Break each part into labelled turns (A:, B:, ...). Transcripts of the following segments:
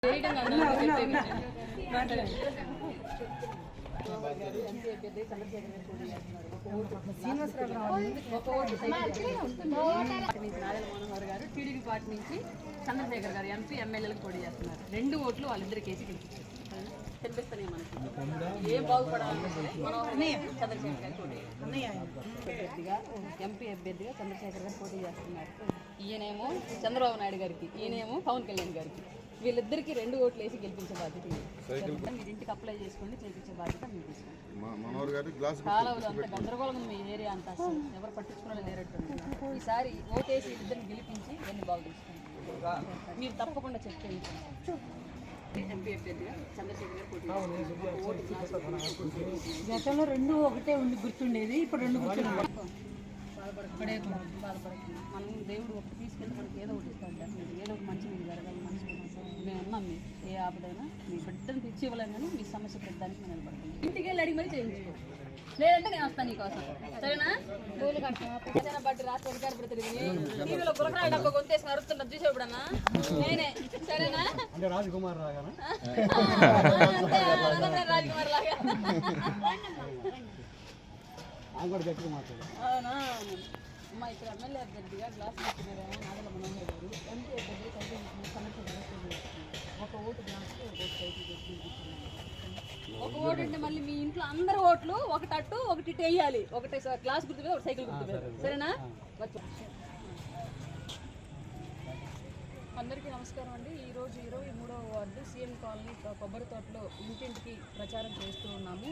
A: మనోహర్ గారు TDP party నుంచి చంద్రశేఖర్ గారు ఎంపీ ఎమ్మెల్యేలకు పోటీ చేస్తున్నారు. 2 ఓట్లు వాళ్ళిద్దరికి వేసి గెలిపించారు. కనిపిస్తున్నాయి మనకి. ఏం బాగుపడాలంటే చంద్రశేఖర్ గారు పోటీ అభ్యర్థిగా ఎంపీ అభ్యర్థిగా చంద్రశేఖర్ గారు పోటీ చేస్తున్నారు. ఈయనేమో చంద్రబాబు నాయుడు గారికి, ఈయనేమో పవన్ కళ్యాణ్ గారికి. వీళ్ళిద్దరికి 2 ఓట్లు వేసి గెలిపించే బాధ్యత మీరు ఇంటికి అప్లై చేసుకుని చేయించే బాధ్యత మీరు తీసుకోండి. కాలువలు అంత గందరగోళం ఉంది మీ ఏరియా అంతా, ఎవరు పట్టించుకునే లేరట్టుంది. ఈసారి ఓటేసి ఇద్దరిని గెలిపించి ఎన్ని బాగు తీసుకోండి. మీరు తప్పకుండా చెక్ చేయించండి. ఎంపీ అభ్యర్థిగా చంద్రశేఖర్ గారు పోటీ గతంలో 2 ఒకటే ఉండి గుర్తుండేది, ఇప్పుడు 2 బాధపడకుండా మనం దేవుడు ఒకటి తీసుకెళ్ళి మనకి ఏదో ఒకటి ఇస్తాం. ఏదో ఒక మంచి మీరు జరగాలి, మంచి మేము ఉన్నాం. మీ ఏ ఆపదైనా మీ బిడ్డను తెచ్చి ఇవ్వలేము, కానీ మీ సమస్య పెట్టడానికి మేము నిలబడతాం. ఇంటికి వెళ్ళి అడిగి మరీ చేయించుకో, లేదంటే నేను వస్తాను నీకోసం. సరేనా? బట్టి రాష్ట్ర అధికార ప్రతినిధిలో గులకరాయి డబ్బా గొంతేసి అరుతుంటారు చూసేప్పుడన్నా నేనే. సరేనా? రాజకుమార్ లాగా అవునా? అమ్మా ఇక్కడ ఎమ్మెల్యే అభ్యర్థిగా గ్లాస్ ఇచ్చినారేమో నాదల మనోహర్ గారు, ఎంపీ అభ్యర్థి ఒక ఓటు గ్లాస్కి ఒక ఓటు సైకిల్ పెట్టి ఒక ఓటు అంటే మళ్ళీ మీ ఇంట్లో అందరు ఓట్లు ఒకటి అట్టు ఒకటి వేయాలి. ఒకటి గ్లాస్ గుర్తు మీద ఒక సైకిల్ గుర్తు మీద. సరేనా? అందరికీ నమస్కారం అండి. ఈరోజు 23వ వార్డు సీఎం కాలనీ కొబ్బరి తోటలో ఇంటింటికి ప్రచారం చేస్తూ ఉన్నాము.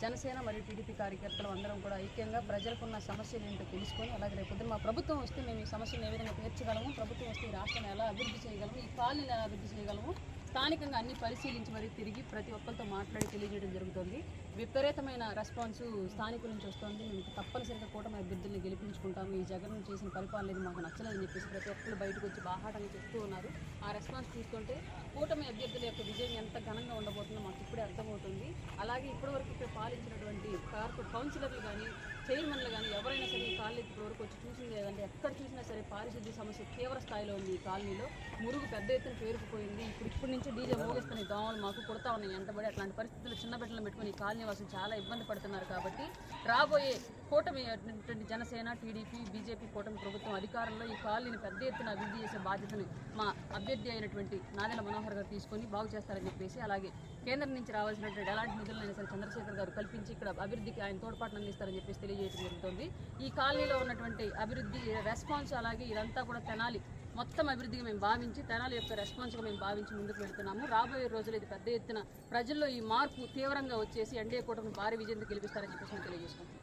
A: జనసేన మరియు టీడీపీ కార్యకర్తలు అందరం కూడా ఐక్యంగా ప్రజలకున్న సమస్యలు ఏంటో తెలుసుకొని, అలాగే రేపు మా ప్రభుత్వం వస్తే మేము ఈ సమస్యను ఏ విధంగా తీర్చగలము, ప్రభుత్వం వస్తే ఈ రాష్ట్రాన్ని ఎలా అభివృద్ధి చేయగలము, ఈ కాలనీని ఎలా అభివృద్ధి చేయగలము, స్థానికంగా అన్ని పరిశీలించి మరీ తిరిగి ప్రతి ఒక్కరితో మాట్లాడి తెలియజేయడం జరుగుతుంది. విపరీతమైన రెస్పాన్స్ స్థానికుల నుంచి వస్తుంది. మేము తప్పనిసరిగా కూటమి అభ్యర్థుల్ని గెలిపించుకుంటాము. ఈ జగన్ చేసిన పరిపాలన మాకు నచ్చలేదని చెప్పేసి ప్రతి ఒక్కరు బయటకు వచ్చి బాహాటంగా చెప్తూ ఉన్నారు. ఆ రెస్పాన్స్ తీసుకుంటే కూటమి అభ్యర్థుల యొక్క విజయం ఎంత ఘనంగా ఉండబోతుందో మాకు ఇప్పుడే అర్థమవుతుంది. అలాగే ఇప్పటివరకు ఇక్కడ పాలించినటువంటి కార్పొరేట్ కౌన్సిలర్లు కానీ, చైర్మన్లు కానీ ఎవరైనా సరే ఈ కాలనీ ఇప్పటివరకు వచ్చి చూసింది లేదంటే ఎక్కడ చూసినా సరే పారిశుద్ధ్య సమస్య తీవ్ర స్థాయిలో ఉంది. ఈ కాలనీలో మురుగు పెద్ద ఎత్తున పేరుకుపోయింది. ఇప్పటి నుంచి డీజే మోగిస్తున్నాయి, దోమలు మాకు కుడతా ఉన్నాయి ఎంతబడి. అట్లాంటి పరిస్థితులు చిన్న బిడ్డలు పెట్టుకుని ఈ కాలనీ వాసులు చాలా ఇబ్బంది పడుతున్నారు. కాబట్టి రాబోయే కూటమి జనసేన, టీడీపీ, బీజేపీ కూటమి ప్రభుత్వం అధికారంలో ఈ కాలనీని పెద్ద ఎత్తున అభివృద్ధి చేసే బాధ్యతను మా అభ్యర్థి అయినటువంటి నాదెళ్ల మనోహర్ గారు తీసుకొని బాగు చేస్తారని చెప్పేసి, అలాగే కేంద్రం నుంచి రావాల్సినటువంటి ఎలాంటి నిధులైనా సరే చంద్రశేఖర్ గారు కల్పించి ఇక్కడ అభివృద్ధికి ఆయన తోడ్పాటును అందిస్తారని చెప్పేసి తెలియజేయడం జరుగుతుంది. ఈ కాలనీలో ఉన్నటువంటి అభివృద్ధి రెస్పాన్స్, అలాగే ఇదంతా కూడా తెనాలి మొత్తం అభివృద్ధిగా మేము భావించి, తెనాలి యొక్క రెస్పాన్స్గా మేము భావించి ముందుకు వెళ్తున్నాము. రాబోయే రోజులు ఇది పెద్ద ఎత్తున ప్రజల్లో ఈ మార్పు తీవ్రంగా వచ్చేసి ఎన్డీఏ కూటమి భారీ విజయంతో గెలిపిస్తారని చెప్పేసి మేము తెలియజేసుకుంటాం.